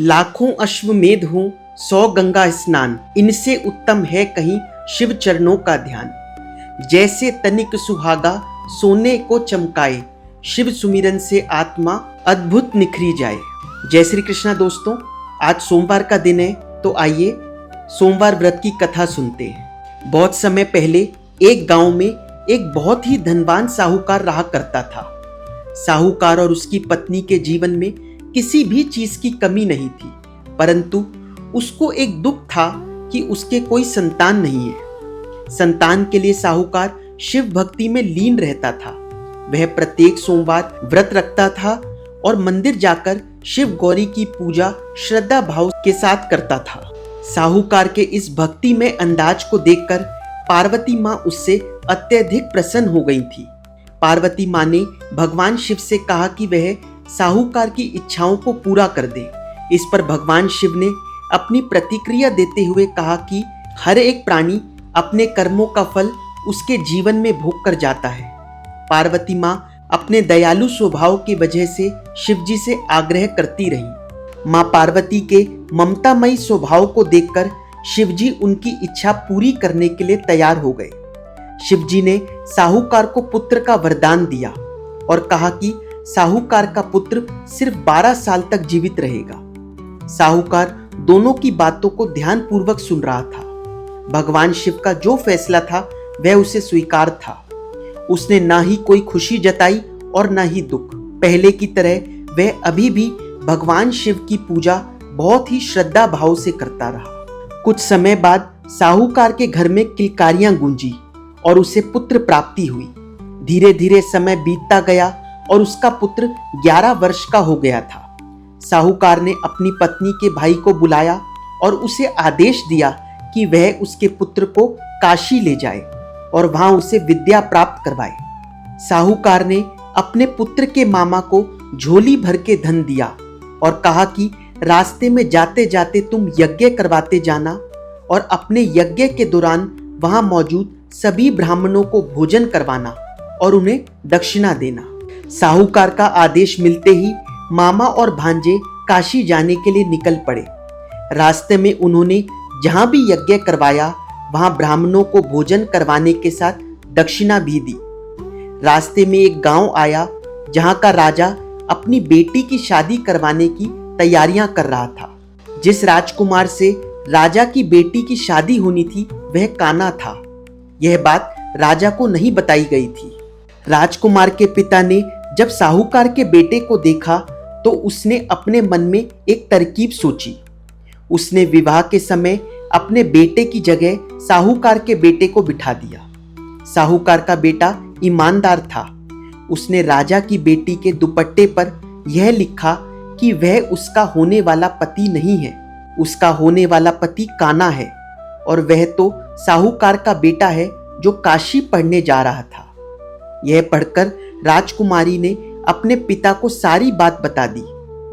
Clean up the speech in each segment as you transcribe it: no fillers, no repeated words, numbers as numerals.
लाखों अश्वमेध हो 100 गंगा स्नान, इनसे उत्तम है कहीं शिव चरणों का ध्यान। जैसे तनिक सुहागा सोने को चमकाए, शिव सुमिरन से आत्मा अद्भुत निखरी जाए। जय श्री कृष्णा दोस्तों, आज सोमवार का दिन है, तो आइए सोमवार व्रत की कथा सुनते हैं। बहुत समय पहले एक गांव में एक बहुत ही धनवान साहूकार रहा करता था। साहूकार और उसकी पत्नी के जीवन में किसी भी चीज की कमी नहीं थी, परंतु उसको एक दुख था कि उसके कोई संतान नहीं है। संतान के लिए साहूकार शिव भक्ति में लीन रहता था। वह प्रत्येक सोमवार व्रत रखता था और मंदिर जाकर शिव गौरी की पूजा श्रद्धा भाव के साथ करता था। साहूकार के इस भक्ति में अंदाज को देखकर पार्वती माँ उससे अत्यधिक प्रसन्न हो गई थी। पार्वती माँ ने भगवान शिव से कहा कि वह साहूकार की इच्छाओं को पूरा कर दे। इस पर भगवान शिव ने अपनी प्रतिक्रिया देते हुए कहा कि हर एक प्राणी अपने कर्मों का फल उसके जीवन में भोग कर जाता है। पार्वती माँ अपने दयालु स्वभाव की वजह से शिवजी से आग्रह करती रही। माँ पार्वती के ममतामयी स्वभाव को देखकर शिवजी उनकी इच्छा पूरी करने के लिए तैयार हो गए। शिवजी ने साहूकार को पुत्र का वरदान दिया और कहा कि साहूकार का पुत्र सिर्फ 12 साल तक जीवित रहेगा। साहूकार दोनों की बातों को ध्यानपूर्वक सुन रहा था। भगवान शिव का जो फैसला था वह उसे स्वीकार था। उसने ना ही कोई खुशी जताई और ना ही दुख। पहले की तरह वह अभी भी भगवान शिव की पूजा बहुत ही श्रद्धा भाव से करता रहा। कुछ समय बाद साहूकार के घर में किलकारियां गूंजी और उसे पुत्र प्राप्ति हुई। धीरे धीरे समय बीतता गया और उसका पुत्र 11 वर्ष का हो गया था। साहूकार ने अपनी पत्नी के भाई को बुलाया और उसे आदेश दिया कि वह उसके पुत्र को काशी ले जाए और वहां उसे विद्या प्राप्त करवाए। साहूकार ने अपने पुत्र के मामा को झोली भर के धन दिया और कहा कि रास्ते में जाते जाते तुम यज्ञ करवाते जाना और अपने यज्ञ के दौरान वहां मौजूद सभी ब्राह्मणों को भोजन करवाना और उन्हें दक्षिणा देना। साहूकार का आदेश मिलते ही मामा और भांजे काशी जाने के लिए निकल पड़े। रास्ते में उन्होंने जहां भी यज्ञ करवाया वहां ब्राह्मणों को भोजन करवाने के साथ दक्षिणा भी दी। रास्ते में एक गांव आया जहां का राजा अपनी बेटी की शादी करवाने की तैयारियां कर रहा था। जिस राजकुमार से राजा की बेटी की शादी होनी थी वह कान्हा था। यह बात राजा को नहीं बताई गई थी। राजकुमार के पिता ने जब साहूकार के बेटे को देखा तो उसने अपने मन में एक तरकीब सोची। उसने विवाह के समय अपने बेटे की जगह साहूकार के बेटे को बिठा दिया। साहूकार का बेटा ईमानदार था। उसने राजा की बेटी के दुपट्टे पर यह लिखा कि वह उसका होने वाला पति नहीं है, उसका होने वाला पति कान्हा है और वह तो साहूकार का बेटा है जो काशी पढ़ने जा रहा था। यह पढ़कर राजकुमारी ने अपने पिता को सारी बात बता दी,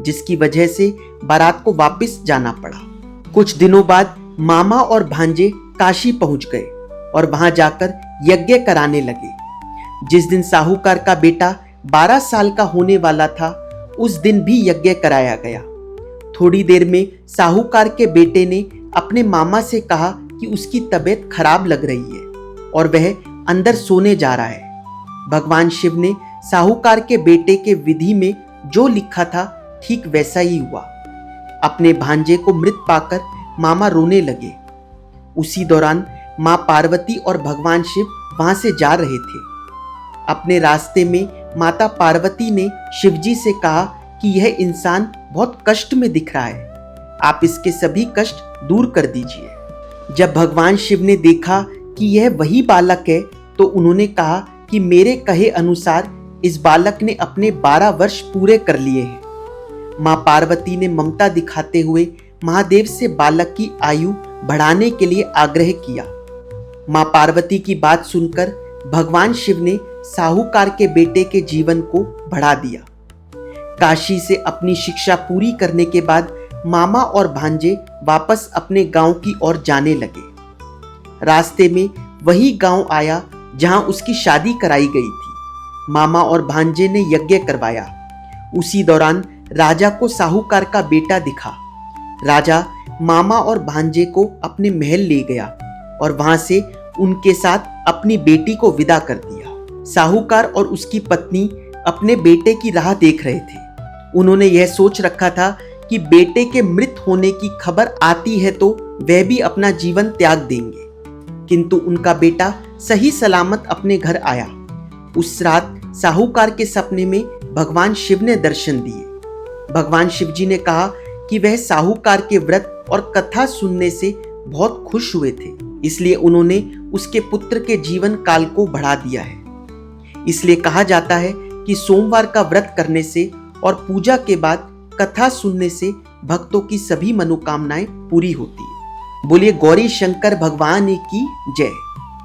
जिसकी वजह से बारात को वापस जाना पड़ा। कुछ दिनों बाद मामा और भांजे काशी पहुंच गए और वहां जाकर यज्ञ कराने लगे। जिस दिन साहूकार का बेटा 12 साल का होने वाला था उस दिन भी यज्ञ कराया गया। थोड़ी देर में साहूकार के बेटे ने अपने मामा से कहा कि उसकी तबीयत खराब लग रही है और वह अंदर सोने जा रहा है। भगवान शिव ने साहूकार के बेटे के विधि में जो लिखा था ठीक वैसा ही हुआ। अपने भांजे को मृत पाकर मामा रोने लगे। उसी दौरान माँ पार्वती और भगवान शिव वहां से जा रहे थे। अपने रास्ते में माता पार्वती ने शिवजी से कहा कि यह इंसान बहुत कष्ट में दिख रहा है, आप इसके सभी कष्ट दूर कर दीजिए। जब भगवान शिव ने देखा कि यह वही बालक है तो उन्होंने कहा कि मेरे कहे अनुसार इस बालक ने अपने 12 वर्ष पूरे कर लिए हैं। माँ पार्वती ने ममता दिखाते हुए महादेव से बालक की आयु बढ़ाने के लिए आग्रह किया। माँ पार्वती की बात सुनकर भगवान शिव ने साहूकार के बेटे के जीवन को बढ़ा दिया। काशी से अपनी शिक्षा पूरी करने के बाद मामा और भांजे वापस अपने गांव की ओर जाने लगे। रास्ते में वही गांव आया जहां उसकी शादी कराई गई थी। मामा और भांजे ने यज्ञ करवाया। उसी दौरान राजा को साहूकार का बेटा दिखा। राजा मामा और भांजे को अपने महल ले गया और वहां से उनके साथ अपनी बेटी को विदा कर दिया। साहूकार और उसकी पत्नी अपने बेटे की राह देख रहे थे। उन्होंने यह सोच रखा था कि बेटे के मृत होने की खबर आती है तो वह भी अपना जीवन त्याग देंगे, किंतु उनका बेटा सही सलामत अपने घर आया। उस रात साहूकार के सपने में भगवान शिव ने दर्शन दिए। भगवान शिव जी ने कहा कि वह साहूकार के व्रत और कथा सुनने से बहुत खुश हुए थे, इसलिए उन्होंने उसके पुत्र के जीवन काल को बढ़ा दिया है। इसलिए कहा जाता है कि सोमवार का व्रत करने से और पूजा के बाद कथा सुनने से भक्तों की सभी मनोकामनाएं पूरी होती है। बोलिए गौरी शंकर भगवान की जय।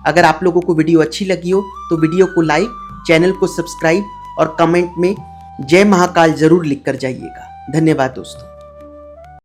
अगर आप लोगों को वीडियो अच्छी लगी हो तो वीडियो को लाइक, चैनल को सब्सक्राइब और कमेंट में जय महाकाल जरूर लिख कर जाइएगा। धन्यवाद दोस्तों।